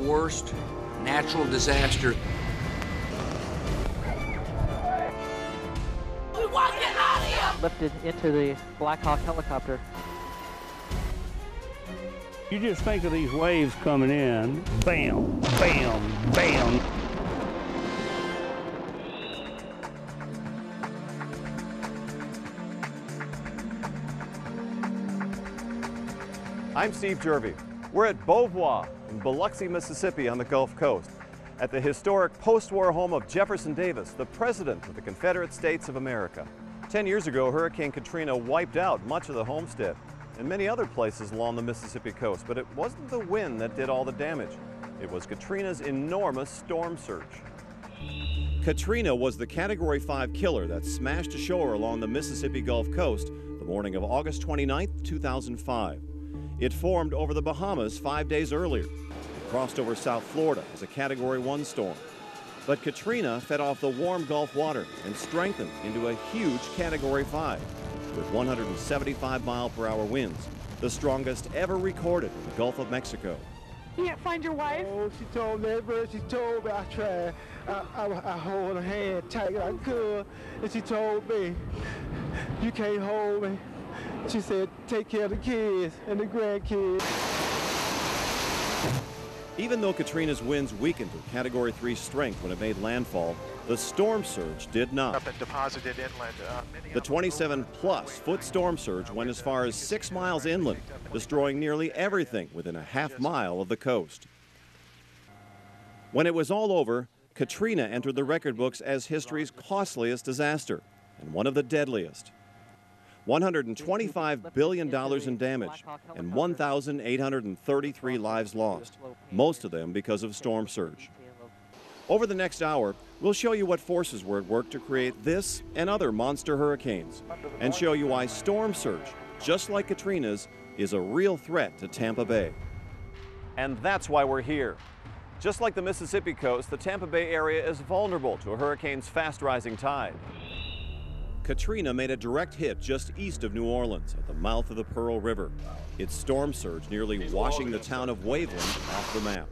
worst natural disaster. We want to get out of here! Lifted into the Black Hawk helicopter. You just think of these waves coming in, bam, bam, bam. I'm Steve Jerve. We're at Beauvoir in Biloxi, Mississippi on the Gulf Coast, at the historic post-war home of Jefferson Davis, the President of the Confederate States of America. 10 years ago, Hurricane Katrina wiped out much of the homestead and many other places along the Mississippi coast, but it wasn't the wind that did all the damage. It was Katrina's enormous storm surge. Katrina was the Category 5 killer that smashed ashore along the Mississippi Gulf Coast the morning of August 29, 2005. It formed over the Bahamas 5 days earlier. It crossed over South Florida as a Category 1 storm. But Katrina fed off the warm Gulf water and strengthened into a huge Category 5 with 175-mile-per-hour winds, the strongest ever recorded in the Gulf of Mexico. You can't find your wife? Oh, she told me, but she told me I tried. I hold her hand tight as I could, and she told me, you can't hold me. She said, take care of the kids and the grandkids. Even though Katrina's winds weakened to Category 3 strength when it made landfall, the storm surge did not. Up and deposited inland. The 27-plus foot storm surge went as far as 6 miles inland, destroying nearly everything within a half mile of the coast. When it was all over, Katrina entered the record books as history's costliest disaster and one of the deadliest. $125 billion in damage and 1,833 lives lost, most of them because of storm surge. Over the next hour, we'll show you what forces were at work to create this and other monster hurricanes, and show you why storm surge, just like Katrina's, is a real threat to Tampa Bay. And that's why we're here. Just like the Mississippi coast, the Tampa Bay area is vulnerable to a hurricane's fast-rising tide. Katrina made a direct hit just east of New Orleans at the mouth of the Pearl River. Its storm surge nearly washing the town of Waveland off the map.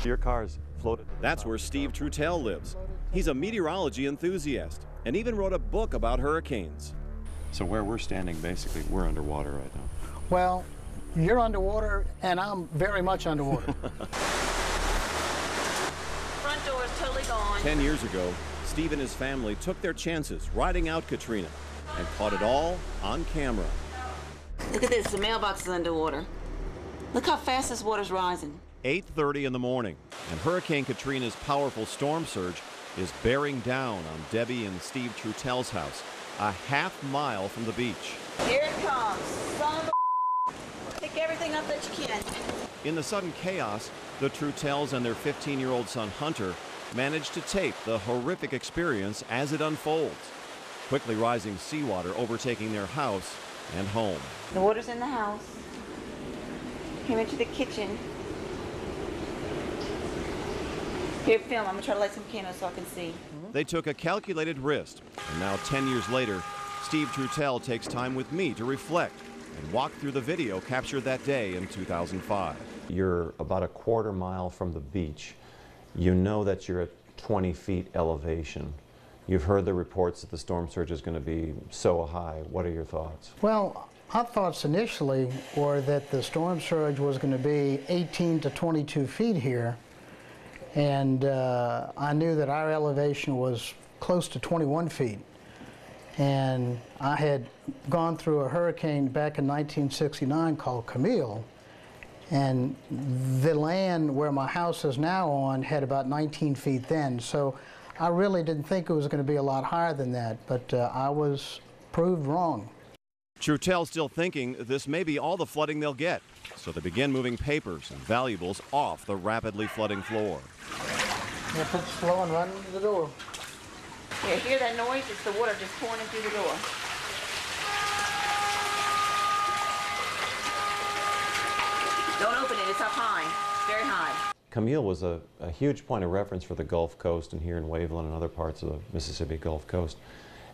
Your cars floated. That's where Steve Jerve lives. He's a meteorology enthusiast and even wrote a book about hurricanes. So where we're standing, basically, we're underwater right now. Well, you're underwater, and I'm very much underwater. Front door is totally gone. 10 years ago, Steve and his family took their chances riding out Katrina and caught it all on camera. Look at this, the mailbox is underwater. Look how fast this water's rising. 8:30 in the morning, and Hurricane Katrina's powerful storm surge is bearing down on Debbie and Steve Jerve's house, a half mile from the beach. Here it comes, son of a pick everything up that you can. In the sudden chaos, the Jerves and their 15-year-old son Hunter managed to tape the horrific experience as it unfolds. Quickly rising seawater overtaking their house and home. The water's in the house. Came into the kitchen. Here, film. I'm gonna try to light some candles so I can see. They took a calculated risk, and now 10 years later, Steve Jerve takes time with me to reflect and walk through the video captured that day in 2005. You're about a quarter mile from the beach. You know that you're at 20 feet elevation. You've heard the reports that the storm surge is going to be so high. What are your thoughts? Well, our thoughts initially were that the storm surge was going to be 18 to 22 feet here, and I knew that our elevation was close to 21 feet. And I had gone through a hurricane back in 1969 called Camille, and the land where my house is now on had about 19 feet then. So I really didn't think it was going to be a lot higher than that, but I was proved wrong. Jerve's still thinking this may be all the flooding they'll get, so they begin moving papers and valuables off the rapidly flooding floor. Yeah, put it slow and run into the door. Yeah, hear that noise? It's the water just pouring in through the door. Don't open it, it's up high, very high. Camille was a huge point of reference for the Gulf Coast and here in Waveland and other parts of the Mississippi Gulf Coast.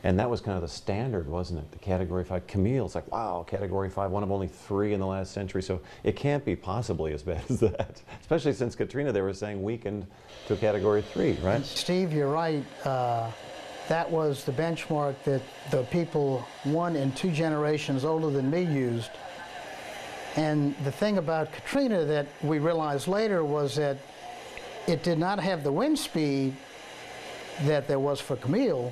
And that was kind of the standard, wasn't it? The Category 5. Camille, it's like, wow, Category 5, one of only 3 in the last century. So it can't be possibly as bad as that. Especially since Katrina, they were saying weakened to Category 3, right? Steve, you're right. That was the benchmark that the people 1 and 2 generations older than me used. And the thing about Katrina that we realized later was that it did not have the wind speed that there was for Camille,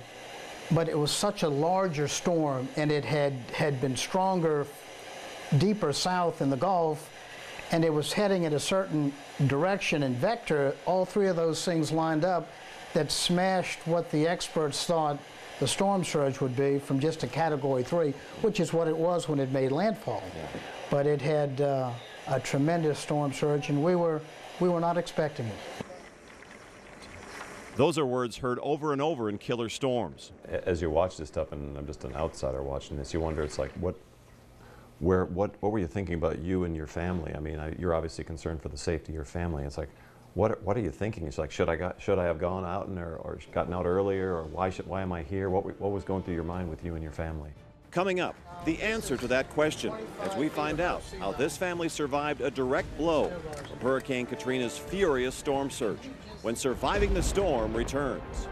but it was such a larger storm, and it had been stronger deeper south in the Gulf, and it was heading in a certain direction and vector. All 3 of those things lined up that smashed what the experts thought the storm surge would be from just a Category 3, which is what it was when it made landfall. Yeah. But it had a tremendous storm surge, and we were not expecting it. Those are words heard over and over in killer storms. As you watch this stuff, and I'm just an outsider watching this, you wonder, it's like, what were you thinking about you and your family? I mean, you're obviously concerned for the safety of your family. It's like, what are you thinking? It's like, should I have gone out or gotten out earlier, or why am I here? What was going through your mind with you and your family? Coming up, the answer to that question as we find out how this family survived a direct blow from Hurricane Katrina's furious storm surge when Surviving the Storm returns.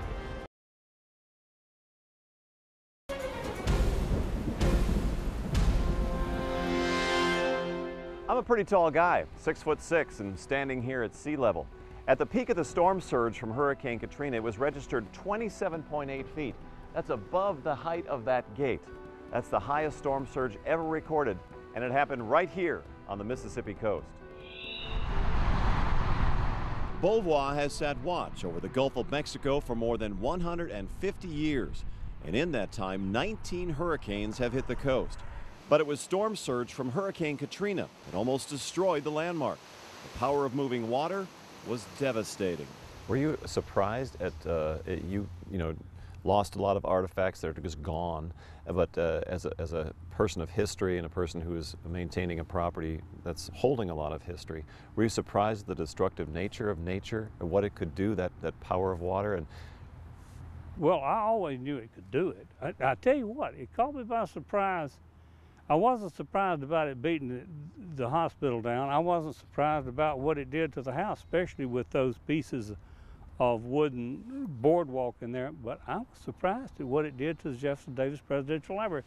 I'm a pretty tall guy, 6'6", and standing here at sea level. At the peak of the storm surge from Hurricane Katrina, it was registered 27.8 feet. That's above the height of that gate. That's the highest storm surge ever recorded, and it happened right here on the Mississippi coast. Beauvoir has sat watch over the Gulf of Mexico for more than 150 years, and in that time, 19 hurricanes have hit the coast. But it was storm surge from Hurricane Katrina that almost destroyed the landmark. The power of moving water was devastating. Were you surprised at you lost a lot of artifacts that are just gone, but as a person of history and a person who is maintaining a property that's holding a lot of history, were you surprised at the destructive nature of nature and what it could do, that power of water? And well, I always knew it could do it. I tell you what, it caught me by surprise. I wasn't surprised about it beating the hospital down. I wasn't surprised about what it did to the house, especially with those pieces of wooden boardwalk in there, but I was surprised at what it did to the Jefferson Davis Presidential Library.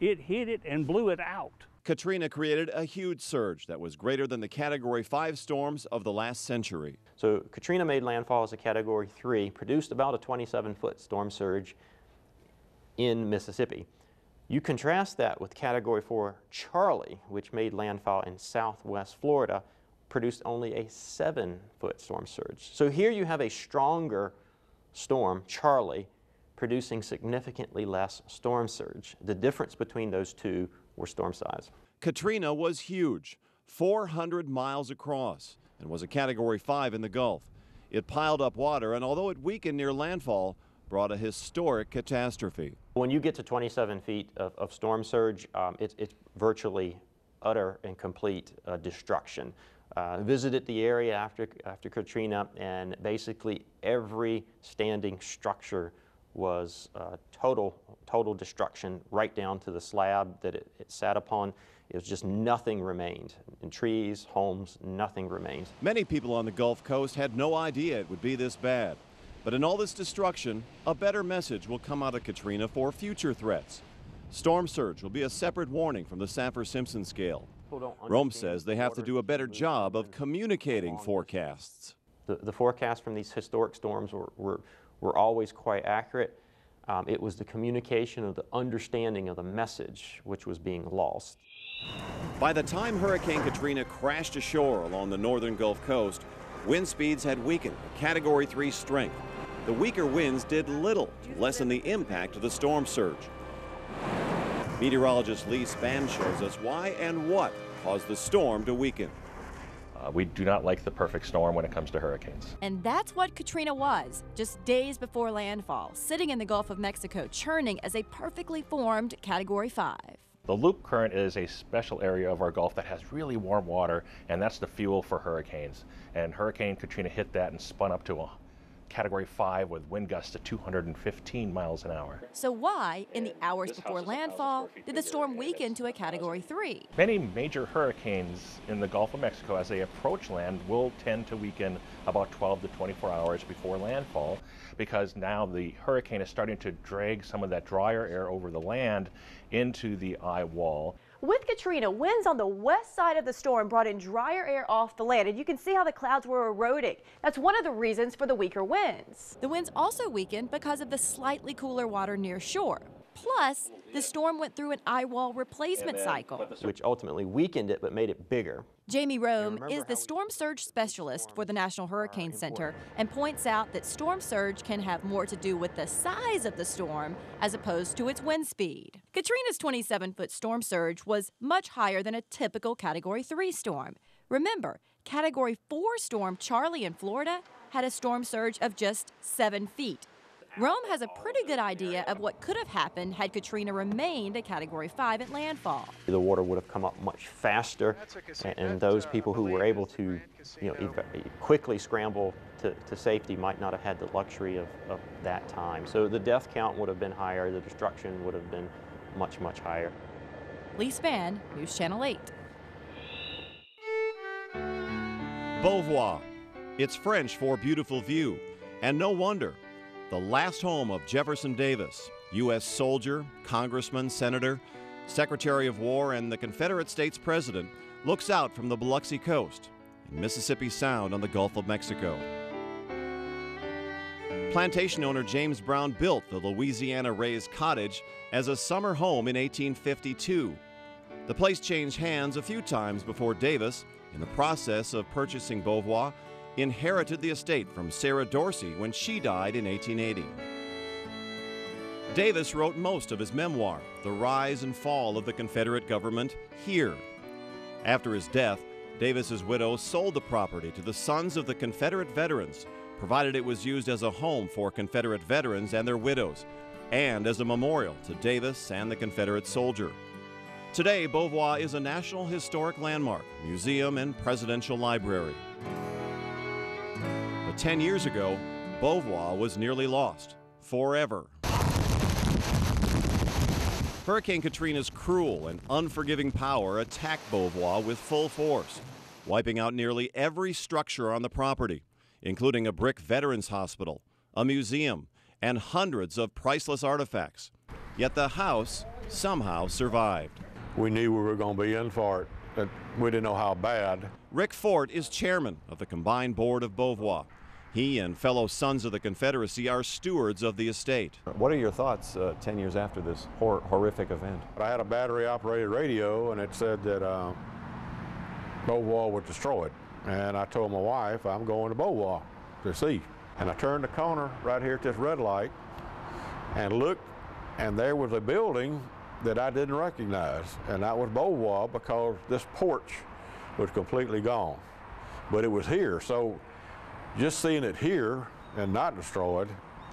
It hit it and blew it out. Katrina created a huge surge that was greater than the Category 5 storms of the last century. So Katrina made landfall as a Category 3, produced about a 27-foot storm surge in Mississippi. You contrast that with Category 4 Charlie, which made landfall in southwest Florida, produced only a 7-foot storm surge. So here you have a stronger storm, Charlie, producing significantly less storm surge. The difference between those two were storm size. Katrina was huge, 400 miles across, and was a Category 5 in the Gulf. It piled up water, and although it weakened near landfall, brought a historic catastrophe. When you get to 27 feet of storm surge, it's virtually utter and complete destruction. Visited the area after Katrina, and basically every standing structure was total destruction, right down to the slab that it sat upon. It was just nothing remained. In trees, homes, nothing remained. Many people on the Gulf Coast had no idea it would be this bad. But in all this destruction, a better message will come out of Katrina for future threats. Storm surge will be a separate warning from the Saffir-Simpson scale. Rome says they have to do a better job of communicating forecasts. The forecasts from these historic storms were always quite accurate. It was the communication of the understanding of the message which was being lost. By the time Hurricane Katrina crashed ashore along the northern Gulf Coast, wind speeds had weakened to Category 3 strength. The weaker winds did little to lessen the impact of the storm surge. Meteorologist Lee Spann shows us why and what caused the storm to weaken. We do not like the perfect storm when it comes to hurricanes. And that's what Katrina was, just days before landfall, sitting in the Gulf of Mexico, churning as a perfectly formed Category 5. The loop current is a special area of our Gulf that has really warm water, and that's the fuel for hurricanes. And Hurricane Katrina hit that and spun up to Category 5 with wind gusts to 215 miles an hour. So why, in the hours before landfall, did the storm weaken to a Category 3? Many major hurricanes in the Gulf of Mexico, as they approach land, will tend to weaken about 12 to 24 hours before landfall, because now the hurricane is starting to drag some of that drier air over the land into the eye wall. With Katrina, winds on the west side of the storm brought in drier air off the land, and you can see how the clouds were eroding. That's one of the reasons for the weaker winds. The winds also weakened because of the slightly cooler water near shore. Plus, the storm went through an eye wall replacement cycle, which ultimately weakened it but made it bigger. Jamie Rome is the storm surge specialist for the National Hurricane Center and points out that storm surge can have more to do with the size of the storm as opposed to its wind speed. Katrina's 27-foot storm surge was much higher than a typical Category 3 storm. Remember, Category 4 storm Charlie in Florida had a storm surge of just 7 feet. Rome has a pretty good idea of what could have happened had Katrina remained a Category 5 at landfall. The water would have come up much faster, and those people who were able to quickly scramble to safety might not have had the luxury of that time. So the death count would have been higher, the destruction would have been much, much higher. Lee Spann, News Channel 8. Beauvoir. It's French for beautiful view, and no wonder. The last home of Jefferson Davis, U.S. soldier, congressman, senator, Secretary of War, and the Confederate States President, looks out from the Biloxi coast in Mississippi Sound on the Gulf of Mexico. Plantation owner James Brown built the Louisiana-raised cottage as a summer home in 1852. The place changed hands a few times before Davis, in the process of purchasing Beauvoir, inherited the estate from Sarah Dorsey when she died in 1880. Davis wrote most of his memoir, The Rise and Fall of the Confederate Government, here. After his death, Davis's widow sold the property to the Sons of the Confederate Veterans, provided it was used as a home for Confederate veterans and their widows, and as a memorial to Davis and the Confederate soldier. Today, Beauvoir is a National Historic Landmark, museum, and presidential library. 10 years ago, Beauvoir was nearly lost, forever. Hurricane Katrina's cruel and unforgiving power attacked Beauvoir with full force, wiping out nearly every structure on the property, including a brick veterans hospital, a museum, and hundreds of priceless artifacts. Yet the house somehow survived. We knew we were going to be in for it, but we didn't know how bad. Rick Fort is chairman of the combined board of Beauvoir. He and fellow Sons of the Confederacy are stewards of the estate. What are your thoughts 10 years after this horrific event? I had a battery-operated radio, and it said that Beauvoir was destroyed. And I told my wife, I'm going to Beauvoir to see. And I turned the corner right here at this red light and looked, and there was a building that I didn't recognize, and that was Beauvoir because this porch was completely gone. But it was here, so just seeing it here and not destroyed,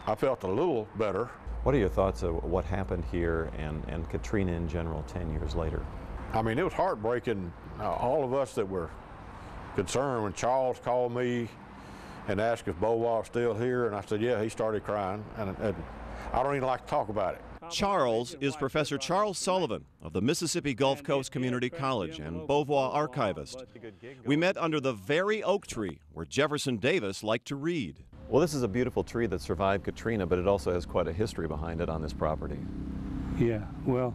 I felt a little better. What are your thoughts of what happened here and Katrina in general 10 years later? I mean, it was heartbreaking. All of us that were concerned, when Charles called me and asked if Beauvoir was still here, and I said, yeah, he started crying, and I don't even like to talk about it. Charles is Professor Charles Sullivan of the Mississippi Gulf Coast Community College and Beauvoir archivist. We met under the very oak tree where Jefferson Davis liked to read. Well, this is a beautiful tree that survived Katrina, but it also has quite a history behind it on this property. Yeah, well,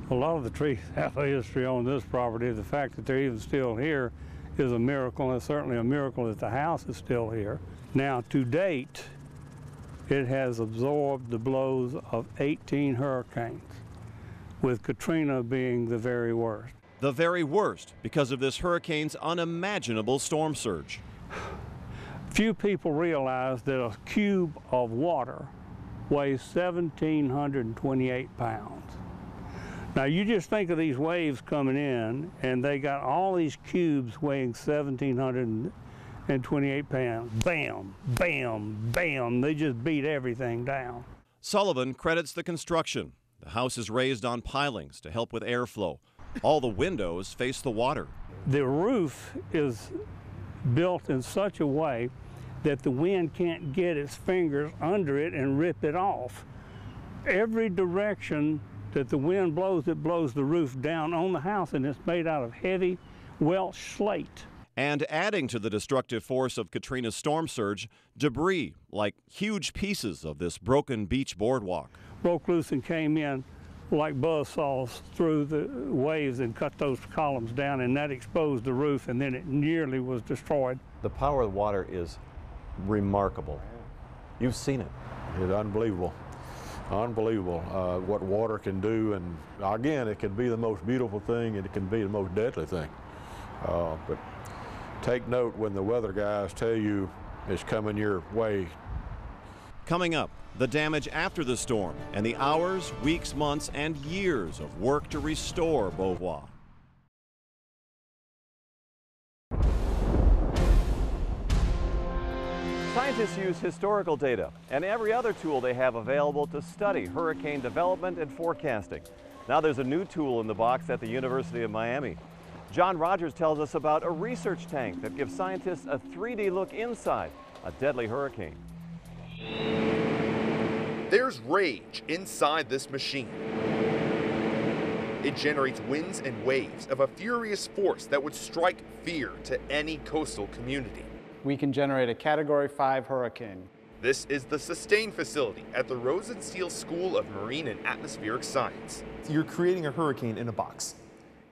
a lot of the trees have a history on this property. The fact that they're even still here is a miracle, and it's certainly a miracle that the house is still here. Now, to date, it has absorbed the blows of 18 hurricanes, with Katrina being the very worst. The very worst because of this hurricane's unimaginable storm surge. Few people realize that a cube of water weighs 1,728 pounds. Now you just think of these waves coming in, and they got all these cubes weighing 1,728 pounds. Bam, bam, bam. They just beat everything down. Sullivan credits the construction. The house is raised on pilings to help with airflow. All the windows face the water. The roof is built in such a way that the wind can't get its fingers under it and rip it off. Every direction that the wind blows, it blows the roof down on the house, and it's made out of heavy Welsh slate. And adding to the destructive force of Katrina's storm surge, debris like huge pieces of this broken beach boardwalk. Broke loose and came in like buzzsaws through the waves and cut those columns down, and that exposed the roof, and then it nearly was destroyed. The power of the water is remarkable. You've seen it. It's unbelievable. Unbelievable what water can do, and again, it can be the most beautiful thing and it can be the most deadly thing. But take note when the weather guys tell you it's coming your way. Coming up, the damage after the storm and the hours, weeks, months, and years of work to restore Beauvoir. Scientists use historical data and every other tool they have available to study hurricane development and forecasting. Now there's a new tool in the box at the University of Miami. John Rogers tells us about a research tank that gives scientists a 3D look inside a deadly hurricane. There's rage inside this machine. It generates winds and waves of a furious force that would strike fear to any coastal community. We can generate a Category 5 hurricane. This is the Sustain facility at the Rosenstiel School of Marine and Atmospheric Science. You're creating a hurricane in a box.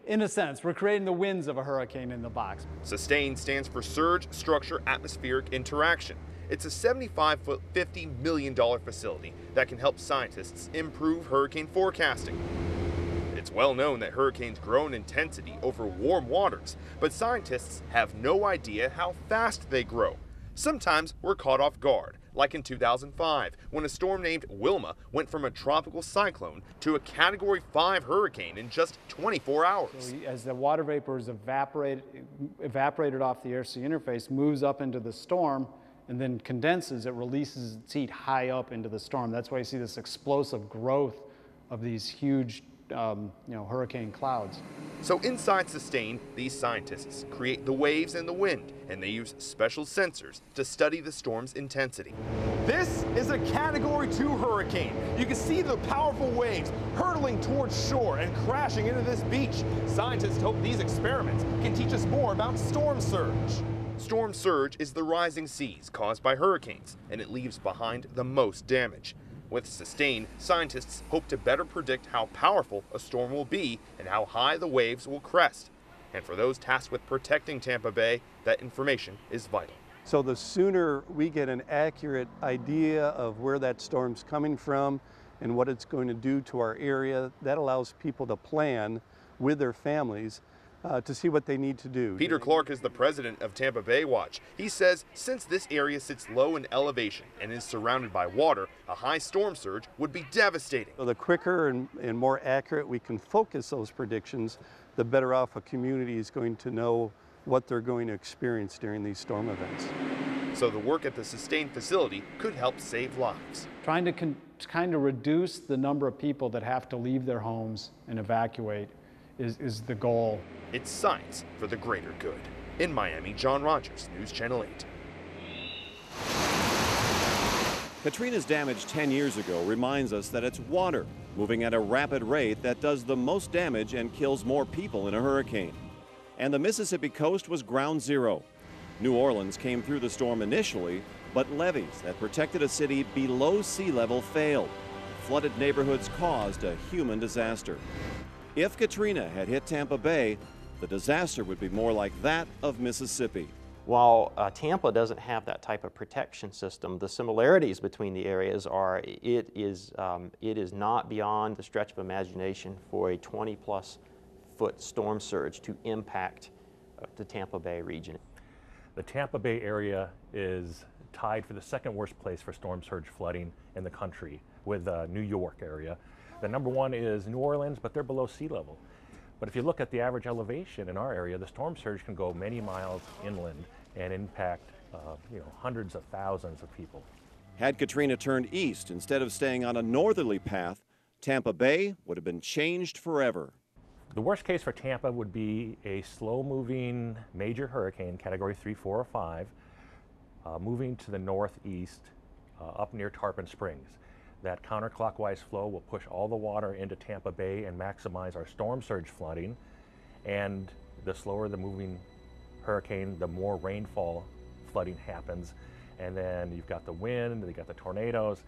In a sense, we're creating the winds of a hurricane in the box. Sustain stands for Surge Structure Atmospheric Interaction. It's a 75-foot, $50 million facility that can help scientists improve hurricane forecasting. It's well known that hurricanes grow in intensity over warm waters, but scientists have no idea how fast they grow. Sometimes we're caught off guard, like in 2005, when a storm named Wilma went from a tropical cyclone to a Category 5 hurricane in just 24 hours. So as the water vapor is evaporated off the air-sea interface, moves up into the storm, and then condenses, it releases its heat high up into the storm. That's why you see this explosive growth of these huge hurricane clouds. So inside Sustain, these scientists create the waves and the wind, and they use special sensors to study the storm's intensity. This is a Category 2 hurricane. You can see the powerful waves hurtling towards shore and crashing into this beach. Scientists hope these experiments can teach us more about storm surge. Storm surge is the rising seas caused by hurricanes, and it leaves behind the most damage. With Sustain, scientists hope to better predict how powerful a storm will be and how high the waves will crest. And for those tasked with protecting Tampa Bay, that information is vital. So the sooner we get an accurate idea of where that storm's coming from and what it's going to do to our area, that allows people to plan with their families to see what they need to do. Peter Clark is the president of Tampa Bay Watch. He says since this area sits low in elevation and is surrounded by water, a high storm surge would be devastating. So the quicker and more accurate we can focus those predictions, the better off a community is going to know what they're going to experience during these storm events. So the work at the Sustain facility could help save lives. Trying to kind of reduce the number of people that have to leave their homes and evacuate is the goal. It's science for the greater good. In Miami, John Rogers, News Channel 8. Katrina's damage 10 years ago reminds us that it's water moving at a rapid rate that does the most damage and kills more people in a hurricane. And the Mississippi coast was ground zero. New Orleans came through the storm initially, but levees that protected a city below sea level failed. Flooded neighborhoods caused a human disaster. If Katrina had hit Tampa Bay, the disaster would be more like that of Mississippi. While Tampa doesn't have that type of protection system, the similarities between the areas are it is not beyond the stretch of imagination for a 20-plus foot storm surge to impact the Tampa Bay region. The Tampa Bay area is tied for the second worst place for storm surge flooding in the country with New York area. The number one is New Orleans, but they're below sea level. But if you look at the average elevation in our area, the storm surge can go many miles inland and impact hundreds of thousands of people. Had Katrina turned east instead of staying on a northerly path, Tampa Bay would have been changed forever. The worst case for Tampa would be a slow-moving major hurricane, Category 3, 4, or 5, moving to the northeast up near Tarpon Springs. That counterclockwise flow will push all the water into Tampa Bay and maximize our storm surge flooding. And the slower the moving hurricane, the more rainfall flooding happens. And then you've got the wind, you've got the tornadoes.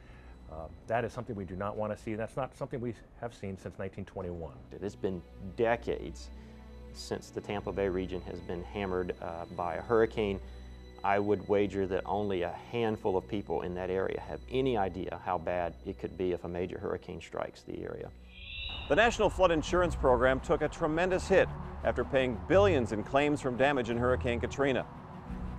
That is something we do not want to see. That's not something we have seen since 1921. It's been decades since the Tampa Bay region has been hammered by a hurricane. I would wager that only a handful of people in that area have any idea how bad it could be if a major hurricane strikes the area. The National Flood Insurance Program took a tremendous hit after paying billions in claims from damage in Hurricane Katrina.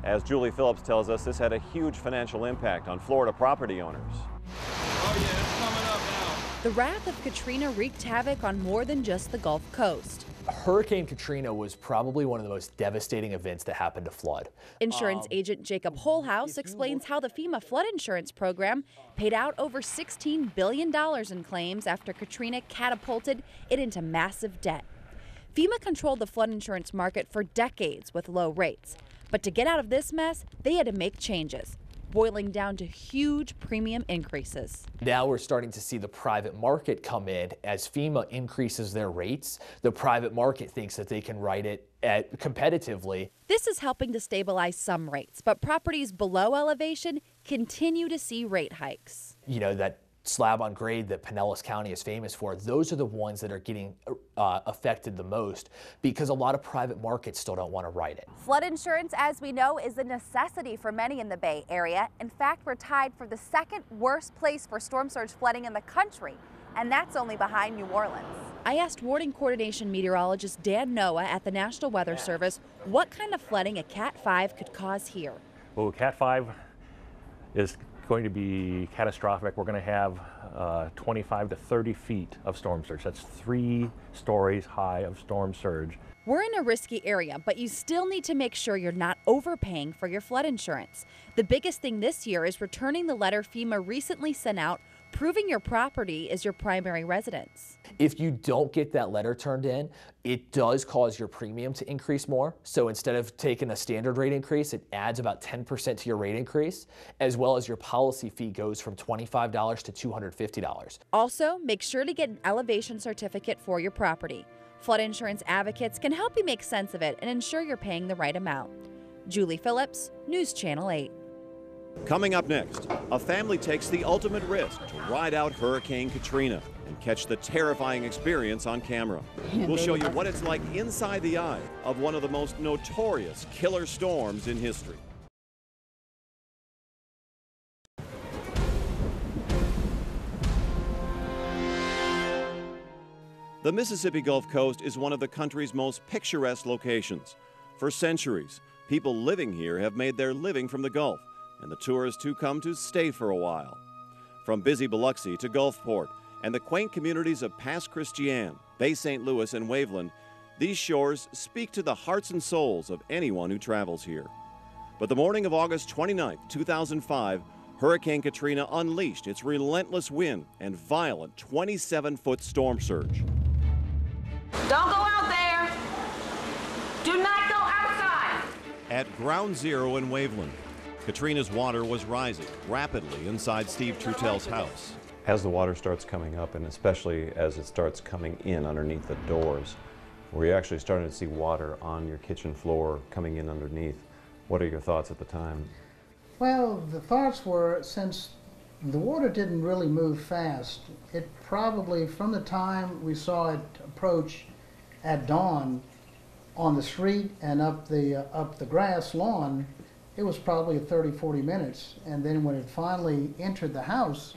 As Julie Phillips tells us, this had a huge financial impact on Florida property owners. Oh yeah, it's coming up now. The wrath of Katrina wreaked havoc on more than just the Gulf Coast. Hurricane Katrina was probably one of the most devastating events that happened to flood. Insurance agent Jacob Holhouse explains how the FEMA flood insurance program paid out over $16 billion in claims after Katrina catapulted it into massive debt. FEMA controlled the flood insurance market for decades with low rates. But to get out of this mess, they had to make changes, boiling down to huge premium increases. Now we're starting to see the private market come in. As FEMA increases their rates, the private market thinks that they can write it competitively. This is helping to stabilize some rates, but properties below elevation continue to see rate hikes. You know, that slab on grade that Pinellas County is famous for, those are the ones that are getting affected the most because a lot of private markets still don't want to write it. Flood insurance, as we know, is a necessity for many in the Bay Area. In fact, we're tied for the second worst place for storm surge flooding in the country, and that's only behind New Orleans. I asked warning coordination meteorologist Dan Noah at the National Weather Service what kind of flooding a Cat 5 could cause here. Well, Cat 5 is going to be catastrophic. We're going to have 25 to 30 feet of storm surge. That's 3 stories high of storm surge. We're in a risky area, but you still need to make sure you're not overpaying for your flood insurance. The biggest thing this year is returning the letter FEMA recently sent out proving your property is your primary residence. If you don't get that letter turned in, it does cause your premium to increase more. So instead of taking a standard rate increase, it adds about 10% to your rate increase, as well as your policy fee goes from $25 to $250. Also, make sure to get an elevation certificate for your property. Flood insurance advocates can help you make sense of it and ensure you're paying the right amount. Julie Phillips, News Channel 8. Coming up next, a family takes the ultimate risk to ride out Hurricane Katrina and catch the terrifying experience on camera. We'll show you what it's like inside the eye of one of the most notorious killer storms in history. The Mississippi Gulf Coast is one of the country's most picturesque locations. For centuries, people living here have made their living from the Gulf, and the tourists who come to stay for a while. From busy Biloxi to Gulfport and the quaint communities of Pass Christian, Bay St. Louis, and Waveland, these shores speak to the hearts and souls of anyone who travels here. But the morning of August 29, 2005, Hurricane Katrina unleashed its relentless wind and violent 27-foot storm surge. Don't go out there. Do not go outside. At ground zero in Waveland, Katrina's water was rising rapidly inside Steve Trutel's house. As the water starts coming up, and especially as it starts coming in underneath the doors, where you're actually starting to see water on your kitchen floor coming in underneath, what are your thoughts at the time? Well, the thoughts were, since the water didn't really move fast, it probably, from the time we saw it approach at dawn on the street and up the grass lawn, it was probably 30-40 minutes. And then when it finally entered the house,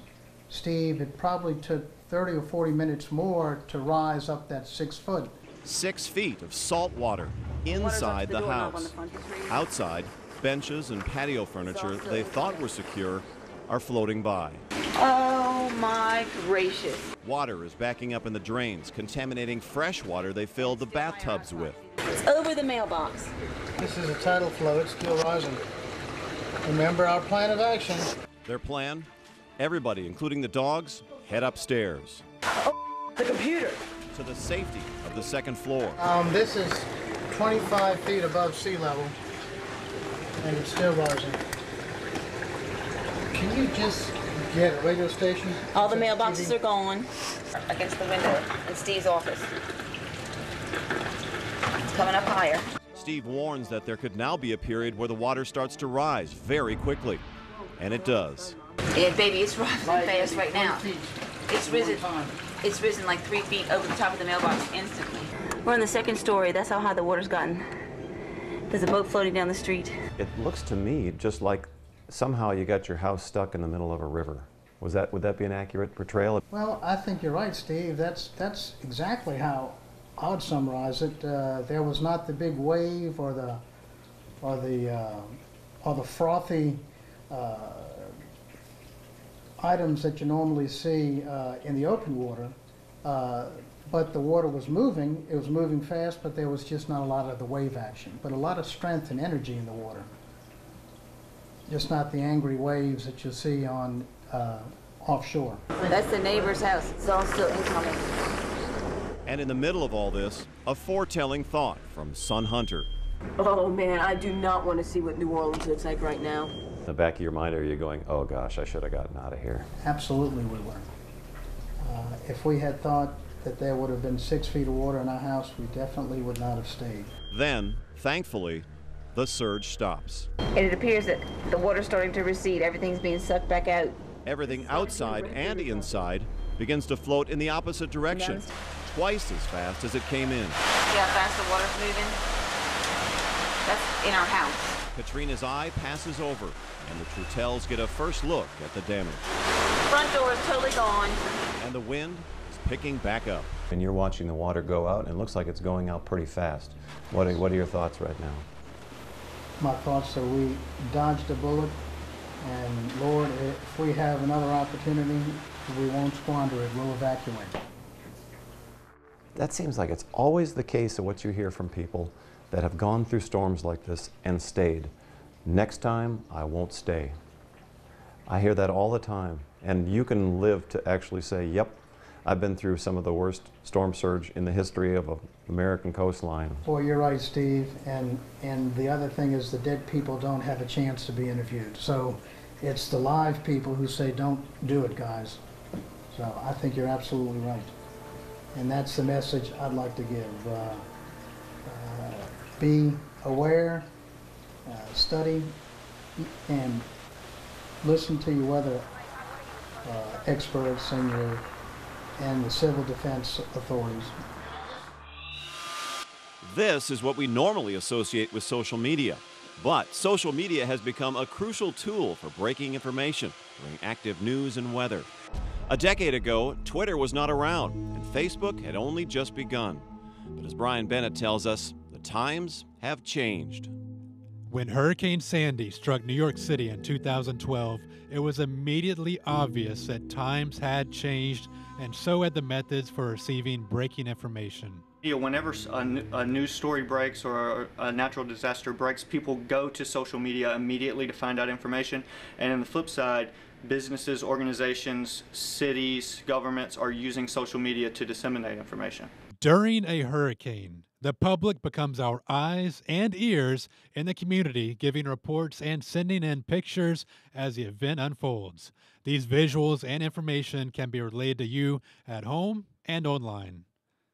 Steve, it probably took 30 or 40 minutes more to rise up that 6 foot. 6 feet of salt water inside the house. Outside, benches and patio furniture they thought were secure are floating by. Oh my gracious. Water is backing up in the drains, contaminating fresh water they filled the bathtubs with. It's over the mailbox. This is a tidal flow, it's still rising. Remember our plan of action. Their plan? Everybody, including the dogs, head upstairs. Oh, the computer. To the safety of the second floor. This is 25 feet above sea level, and it's still rising. you just get a radio station? All the mailboxes are gone. Against the window in Steve's office. It's coming up higher. Steve warns that there could now be a period where the water starts to rise very quickly. And it does. Yeah, baby, it's rising fast right now. It's risen like 3 feet over the top of the mailbox instantly. We're on the second story. That's how high the water's gotten. There's a boat floating down the street. It looks to me just like somehow you got your house stuck in the middle of a river. Would that be an accurate portrayal? Well, I think you're right, Steve. That's exactly how I would summarize it. There was not the big wave or the frothy items that you normally see in the open water, but the water was moving. It was moving fast, but there was just not a lot of the wave action, but a lot of strength and energy in the water. Just not the angry waves that you see on offshore. That's the neighbor's house. It's all still incoming. And in the middle of all this, a foretelling thought from Son Hunter. Oh man, I do not want to see what New Orleans looks like right now. In the back of your mind, are you going, oh gosh, I should have gotten out of here? Absolutely we were. If we had thought that there would have been 6 feet of water in our house, we definitely would not have stayed. Then, thankfully, the surge stops. And it appears that the water's starting to recede. Everything's being sucked back out. Everything outside and inside begins to float in the opposite direction, twice as fast as it came in. See how fast the water's moving? That's in our house. Katrina's eye passes over, and the Troutels get a first look at the damage. Front door is totally gone. And the wind is picking back up. And you're watching the water go out, and it looks like it's going out pretty fast. What are your thoughts right now? My thoughts are we dodged a bullet, and Lord, if we have another opportunity, we won't squander it. We'll evacuate. That seems like it's always the case of what you hear from people that have gone through storms like this and stayed. Next time, I won't stay. I hear that all the time. And you can live to actually say, yep, I've been through some of the worst storm surge in the history of an American coastline. Well, you're right, Steve. And the other thing is the dead people don't have a chance to be interviewed. So it's the live people who say, don't do it, guys. So I think you're absolutely right. And that's the message I'd like to give. Be aware, study, and listen to your weather experts and the civil defense authorities. This is what we normally associate with social media. But social media has become a crucial tool for breaking information, bringing active news and weather. A decade ago, Twitter was not around, and Facebook had only just begun. But as Brian Bennett tells us, the times have changed. When Hurricane Sandy struck New York City in 2012, it was immediately obvious that times had changed, and so had the methods for receiving breaking information. Whenever a news story breaks or a natural disaster breaks, people go to social media immediately to find out information. And on the flip side, businesses, organizations, cities, governments are using social media to disseminate information. During a hurricane, the public becomes our eyes and ears in the community, giving reports and sending in pictures as the event unfolds. These visuals and information can be relayed to you at home and online.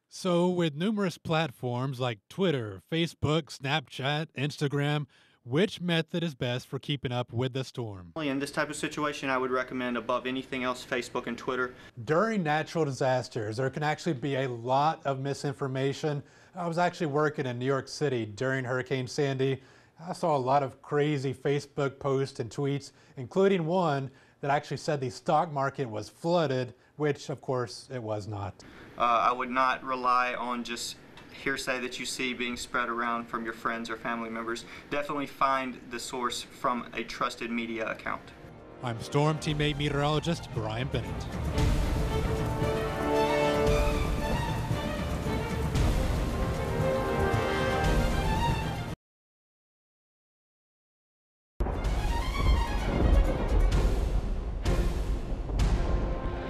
So with numerous platforms like Twitter, Facebook, Snapchat, Instagram, which method is best for keeping up with the storm? In this type of situation, I would recommend above anything else Facebook and Twitter. During natural disasters, there can actually be a lot of misinformation. I was actually working in New York City during Hurricane Sandy. I saw a lot of crazy Facebook posts and tweets, including one that actually said the stock market was flooded, which of course it was not. I would not rely on just hearsay that you see being spread around from your friends or family members. Definitely find the source from a trusted media account. I'm Storm Teammate Meteorologist Brian Bennett.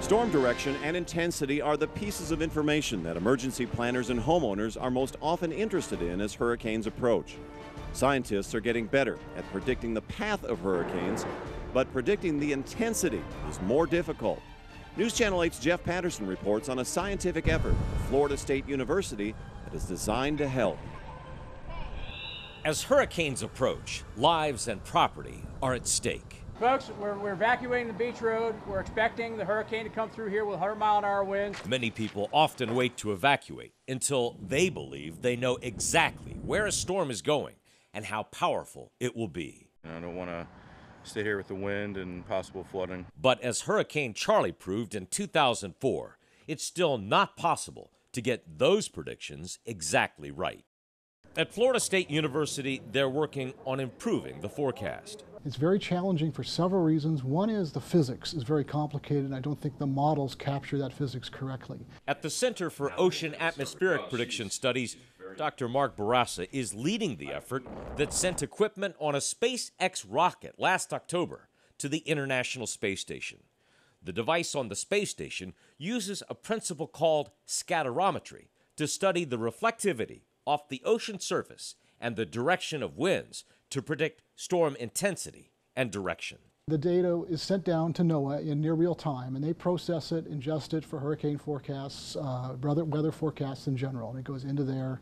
Storm direction and intensity are the pieces of information that emergency planners and homeowners are most often interested in as hurricanes approach. Scientists are getting better at predicting the path of hurricanes, but predicting the intensity is more difficult. News Channel 8's Jeff Patterson reports on a scientific effort at Florida State University that is designed to help. As hurricanes approach, lives and property are at stake. Folks, we're evacuating the beach road. We're expecting the hurricane to come through here with 100-mile-an-hour winds. Many people often wait to evacuate until they believe they know exactly where a storm is going and how powerful it will be. I don't want to stay here with the wind and possible flooding. But as Hurricane Charlie proved in 2004, it's still not possible to get those predictions exactly right. At Florida State University, they're working on improving the forecast. It's very challenging for several reasons. One is the physics is very complicated, and I don't think the models capture that physics correctly. At the Center for Ocean Atmospheric Prediction Studies, Dr. Mark Barassa is leading the effort that sent equipment on a SpaceX rocket last October to the International Space Station. The device on the space station uses a principle called scatterometry to study the reflectivity off the ocean surface and the direction of winds to predict storm intensity and direction. The data is sent down to NOAA in near real time, and they process it, ingest it for hurricane forecasts, weather forecasts in general, and it goes into their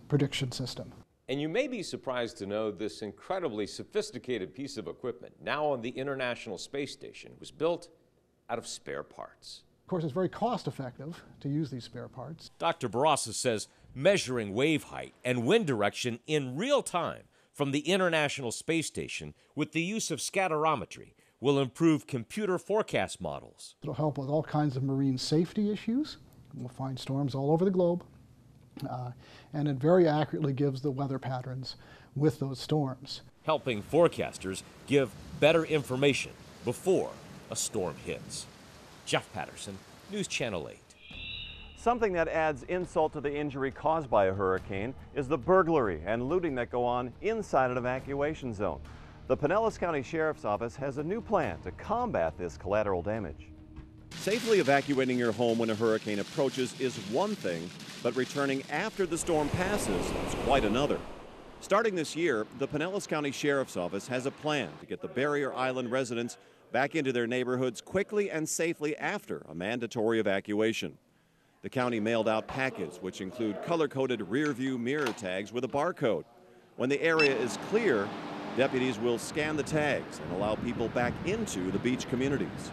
prediction system. And you may be surprised to know this incredibly sophisticated piece of equipment, now on the International Space Station, was built out of spare parts. Of course, it's very cost effective to use these spare parts. Dr. Barassa says measuring wave height and wind direction in real time from the International Space Station with the use of scatterometry will improve computer forecast models. It'll help with all kinds of marine safety issues. We'll find storms all over the globe, and it very accurately gives the weather patterns with those storms. Helping forecasters give better information before a storm hits. Jeff Patterson, News Channel 8. Something that adds insult to the injury caused by a hurricane is the burglary and looting that go on inside an evacuation zone. The Pinellas County Sheriff's Office has a new plan to combat this collateral damage. Safely evacuating your home when a hurricane approaches is one thing, but returning after the storm passes is quite another. Starting this year, the Pinellas County Sheriff's Office has a plan to get the Barrier Island residents back into their neighborhoods quickly and safely after a mandatory evacuation. The county mailed out packets which include color-coded rear-view mirror tags with a barcode. When the area is clear, deputies will scan the tags and allow people back into the beach communities.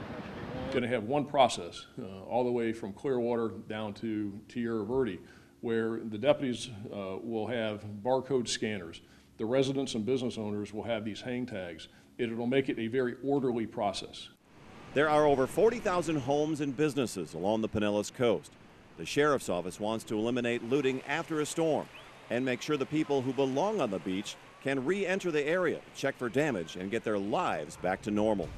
Going to have one process all the way from Clearwater down to Tierra Verde, where the deputies will have barcode scanners. The residents and business owners will have these hang tags. It'll make it a very orderly process. There are over 40,000 homes and businesses along the Pinellas coast. The Sheriff's Office wants to eliminate looting after a storm and make sure the people who belong on the beach can re-enter the area, check for damage, and get their lives back to normal.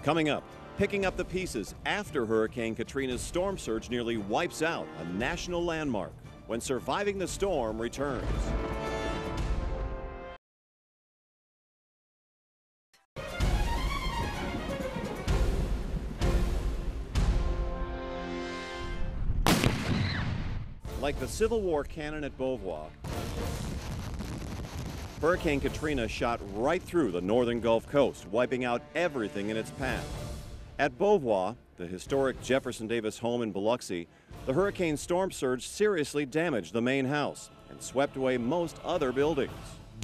Coming up, picking up the pieces after Hurricane Katrina's storm surge nearly wipes out a national landmark when surviving the storm returns. Like the Civil War cannon at Beauvoir, Hurricane Katrina shot right through the northern Gulf Coast, wiping out everything in its path. At Beauvoir, the historic Jefferson Davis home in Biloxi, the hurricane storm surge seriously damaged the main house and swept away most other buildings.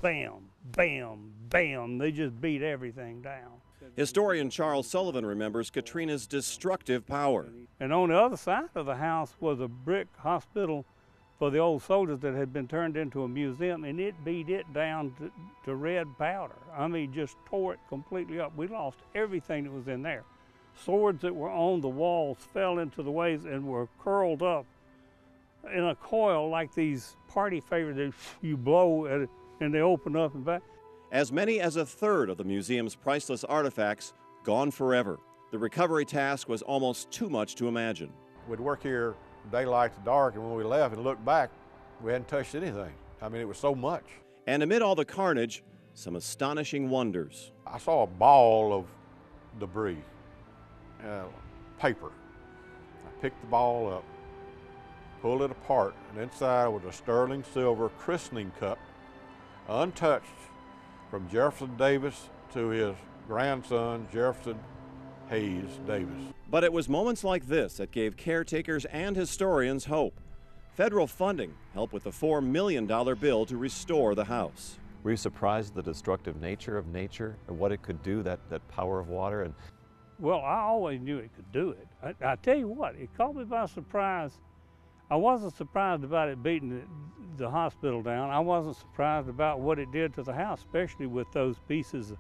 Bam, bam, bam, they just beat everything down. Historian Charles Sullivan remembers Katrina's destructive power. And on the other side of the house was a brick hospital for the old soldiers that had been turned into a museum, and it beat it down to red powder. I mean, just tore it completely up. We lost everything that was in there. Swords that were on the walls fell into the waves and were curled up in a coil like these party favors that you blow at it and they open up and back. As many as a third of the museum's priceless artifacts gone forever. The recovery task was almost too much to imagine. We'd work here daylight to dark, and when we left and looked back, we hadn't touched anything. I mean, it was so much. And amid all the carnage, some astonishing wonders. I saw a ball of debris, paper. I picked the ball up, pulled it apart, and inside was a sterling silver christening cup, untouched, from Jefferson Davis to his grandson, Jefferson Hayes Davis. But it was moments like this that gave caretakers and historians hope. Federal funding helped with the $4 million bill to restore the house. Were you surprised at the destructive nature of nature and what it could do, that power of water? And well, I always knew it could do it. I tell you what, it caught me by surprise. I wasn't surprised about it beating the hospital down. I wasn't surprised about what it did to the house, especially with those pieces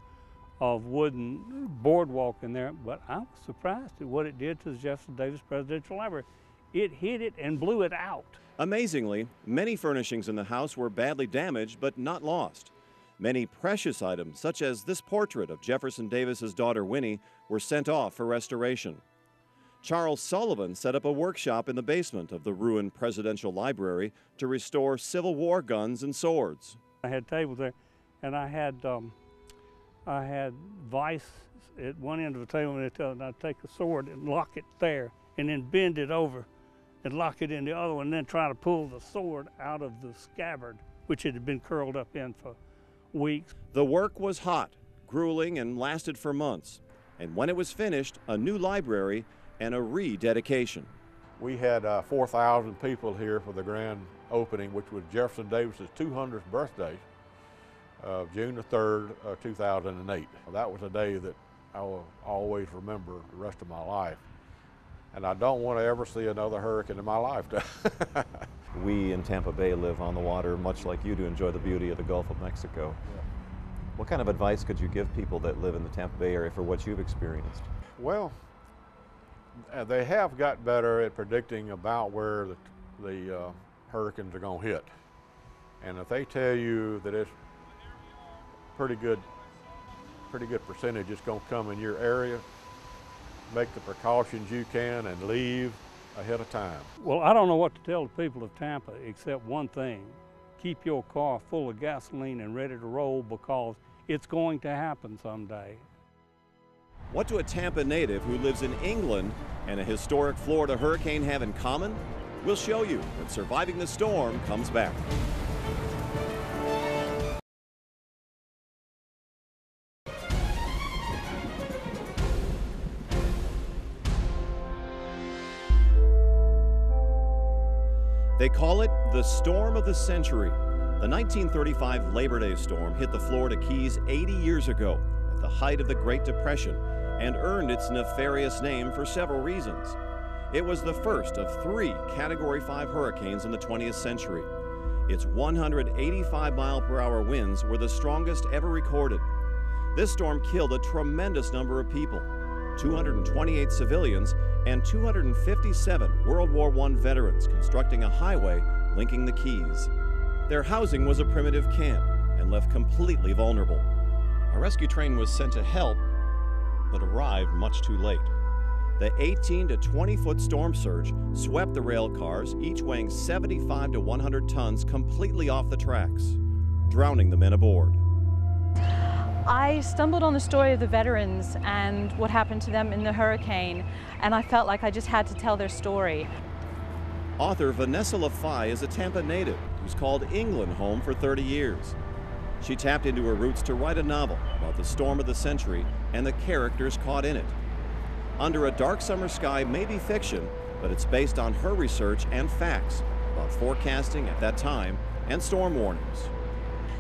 of wooden boardwalk in there. But I was surprised at what it did to the Jefferson Davis Presidential Library. It hit it and blew it out. Amazingly, many furnishings in the house were badly damaged but not lost. Many precious items, such as this portrait of Jefferson Davis's daughter Winnie, were sent off for restoration. Charles Sullivan set up a workshop in the basement of the ruined presidential library to restore Civil War guns and swords. I had tables there, and I had vice at one end of the table, and I'd take a sword and lock it there, and then bend it over and lock it in the other one, and then try to pull the sword out of the scabbard, which it had been curled up in for weeks. The work was hot, grueling, and lasted for months. And when it was finished, a new library and a rededication. We had 4,000 people here for the grand opening, which was Jefferson Davis's 200th birthday, June the 3rd, 2008. That was a day that I will always remember the rest of my life. And I don't want to ever see another hurricane in my lifetime. we in Tampa Bay live on the water, much like you do, enjoy the beauty of the Gulf of Mexico. Yeah. What kind of advice could you give people that live in the Tampa Bay area for what you've experienced? Well, they have got better at predicting about where the hurricanes are going to hit. And if they tell you that it's pretty good percentage it's going to come in your area, make the precautions you can and leave ahead of time. Well, I don't know what to tell the people of Tampa except one thing. Keep your car full of gasoline and ready to roll, because it's going to happen someday. What do a Tampa native who lives in England and a historic Florida hurricane have in common? We'll show you when Surviving the Storm comes back. They call it the storm of the century. The 1935 Labor Day storm hit the Florida Keys 80 years ago at the height of the Great Depression and earned its nefarious name for several reasons. It was the first of 3 Category 5 hurricanes in the 20th century. Its 185-mile-per-hour winds were the strongest ever recorded. This storm killed a tremendous number of people, 228 civilians and 257 World War I veterans constructing a highway linking the Keys. Their housing was a primitive camp and left completely vulnerable. A rescue train was sent to help, but arrived much too late. The 18 to 20-foot storm surge swept the rail cars, each weighing 75 to 100 tons, completely off the tracks, drowning the men aboard. I stumbled on the story of the veterans and what happened to them in the hurricane, and I felt like I just had to tell their story. Author Vanessa LaFay is a Tampa native who's called England home for 30 years. She tapped into her roots to write a novel about the storm of the century and the characters caught in it. Under a Dark Summer Sky may be fiction, but it's based on her research and facts about forecasting at that time and storm warnings.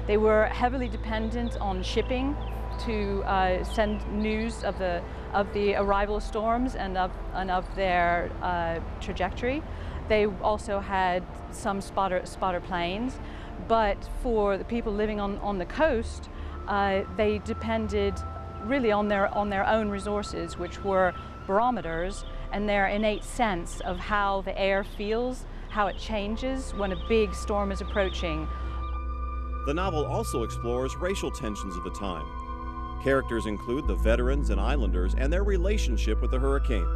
They were heavily dependent on shipping to send news of the arrival of storms and of their trajectory. They also had some spotter planes, but for the people living on the coast, they depended really on their own resources, which were barometers and their innate sense of how the air feels, how it changes when a big storm is approaching. The novel also explores racial tensions of the time. Characters include the veterans and islanders and their relationship with the hurricane.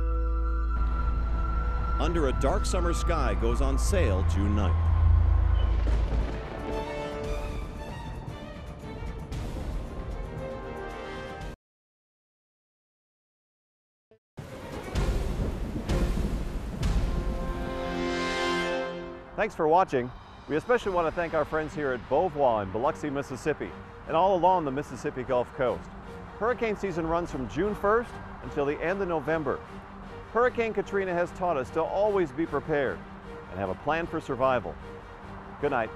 Under a Dark Summer Sky goes on sale June 9th. Thanks for watching. We especially want to thank our friends here at Beauvoir in Biloxi, Mississippi, and all along the Mississippi Gulf Coast. Hurricane season runs from June 1st until the end of November. Hurricane Katrina has taught us to always be prepared and have a plan for survival. Good night.